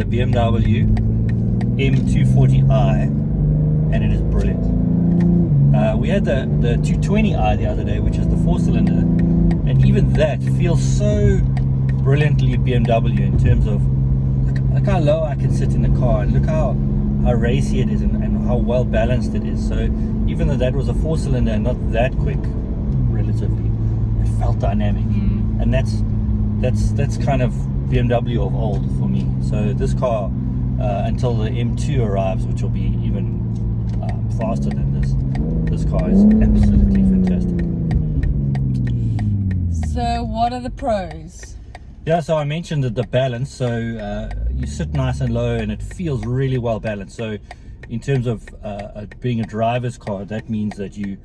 the BMW M240i, and it is brilliant. We had the 220i the other day, which is the 4-cylinder, and even that feels so brilliantly BMW in terms of look how low I can sit in the car, and look how racy it is, and how well balanced it is. So even though that was a 4-cylinder and not that quick relatively, it felt dynamic. And that's kind of BMW of old for me. So this car, until the M2 arrives, which will be even faster than this car, is absolutely fantastic. So what are the pros? Yeah, so I mentioned that the balance, so you sit nice and low and it feels really well balanced. So in terms of being a driver's car, that means that you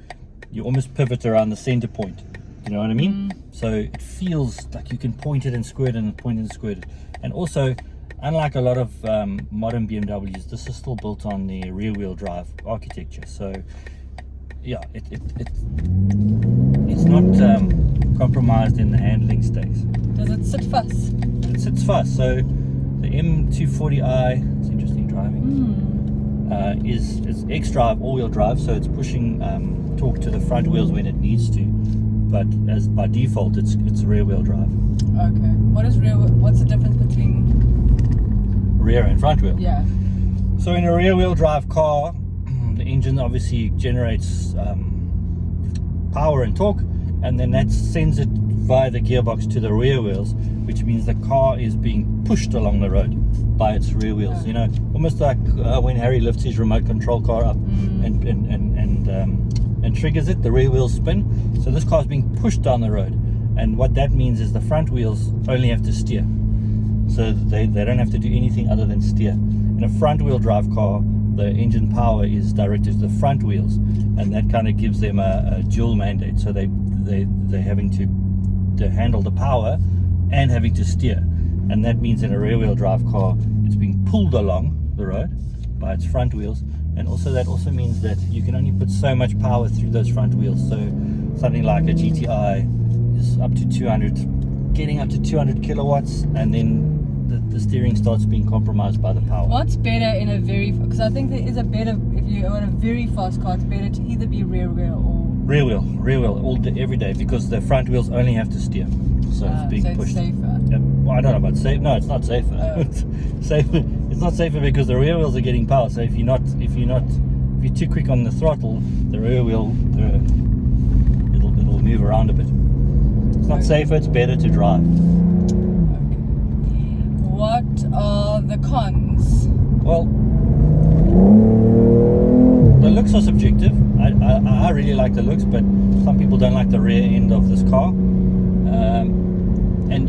almost pivot around the center point. You know what I mean? So it feels like you can point it and squirt it and point it and squirt it. And also, unlike a lot of modern BMWs, this is still built on the rear-wheel drive architecture. So yeah, it's not compromised in the handling stays. Does it sit fast? It sits fast. So the M240i, it's interesting driving, is xDrive all-wheel drive, so it's pushing torque to the front wheels when it needs to. But as by default, it's rear-wheel drive. Okay. What's the difference between Rear and front wheel? Yeah. So in a rear-wheel drive car, the engine obviously generates power and torque, and then that sends it via the gearbox to the rear wheels, which means the car is being pushed along the road by its rear wheels. You know, almost like when Harry lifts his remote control car up and triggers it, the rear wheels spin. So this car is being pushed down the road, and what that means is the front wheels only have to steer. So they don't have to do anything other than steer. In a front wheel drive car, the engine power is directed to the front wheels, and that kind of gives them a dual mandate. So they're having to handle the power and having to steer, and that means in a rear wheel drive car, it's being pulled along the road by its front wheels. And also that also means that you can only put so much power through those front wheels. So something like a GTI is up to 200, getting up to 200 kilowatts, and then the steering starts being compromised by the power. What's better in a because I think there is a better, if you own a very fast car, it's better to either be rear wheel or rear wheel all day, every day, because the front wheels only have to steer. So it's being pushed. It's safer. Well, I don't know about safe. No, it's not safer. It's safer. It's not safer because the rear wheels are getting power. So if you're too quick on the throttle, the rear wheel it'll move around a bit. It's not safer. It's better to drive. What are the cons? Well, the looks are subjective. I really like the looks, but some people don't like the rear end of this car. And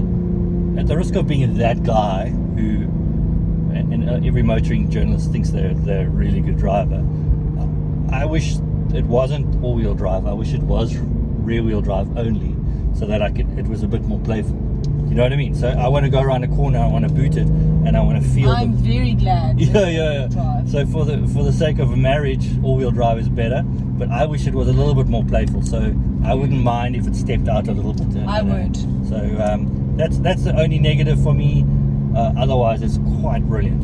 at the risk of being that guy who, and every motoring journalist thinks they're a really good driver, I wish it wasn't all-wheel drive. I wish it was rear-wheel drive only, so that it was a bit more playful. You know what I mean? So I want to go around a corner, I want to boot it, and I want to feel. I'm very glad. Yeah. So for the sake of a marriage, all-wheel drive is better, but I wish it was a little bit more playful. So I wouldn't mind if it stepped out a little bit. I would. So that's the only negative for me. Otherwise, it's quite brilliant.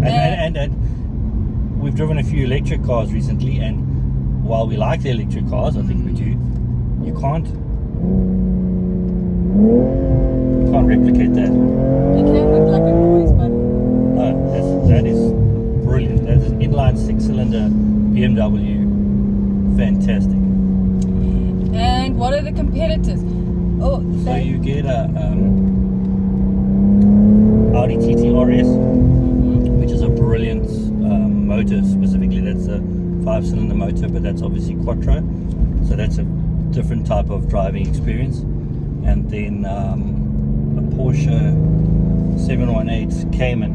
And we've driven a few electric cars recently, and while we like the electric cars, I think we do, you can't replicate that. You can with like a noise button. No, that is brilliant. That is an inline 6-cylinder BMW. Fantastic. And what are the competitors? So you get a Audi TT RS, which is a brilliant motor. Specifically, that's a 5-cylinder motor, but that's obviously quattro, so that's a different type of driving experience. And then a Porsche 718 Cayman,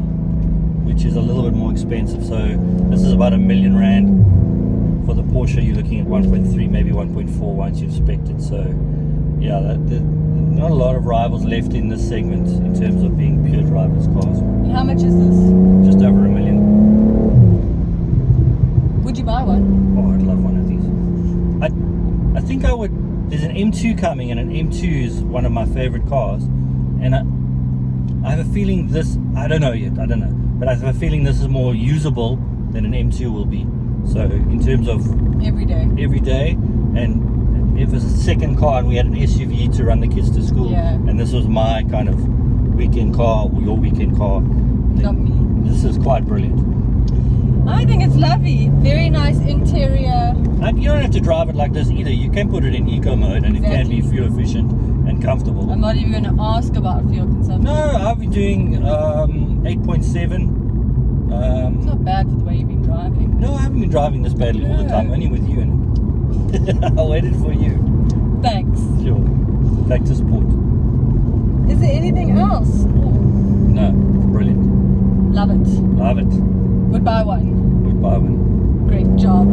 which is a little bit more expensive. So this is about R1 million. For the Porsche, you're looking at 1.3, maybe 1.4 once you've spec'd it. So yeah, not a lot of rivals left in this segment in terms of being pure drivers cars. And how much is this? Just over R1 million. Would you buy one? Oh, I'd love one of these. I think I would. There's an M2 coming, and an M2 is one of my favorite cars, and I have a feeling this, I don't know yet, I don't know, but I have a feeling this is more usable than an M2 will be. So in terms of Every day. And if it's a second car and we had an SUV to run the kids to school, Yeah. and this was my kind of weekend car or your weekend car, Not me. this is quite brilliant. I think it's lovely. Very nice interior. And you don't have to drive it like this either. You can put it in eco mode and it can be Exactly. fuel efficient and comfortable. I'm not even going to ask about fuel consumption. No, I've been doing 8.7. It's not bad for the way you've been driving. No, I haven't been driving this badly all the No. time, only with you in it. I waited for you. Thanks. Sure. Back to sport. Is there anything else? No, brilliant. Love it. Love it. Would buy one. Would buy one. Great job.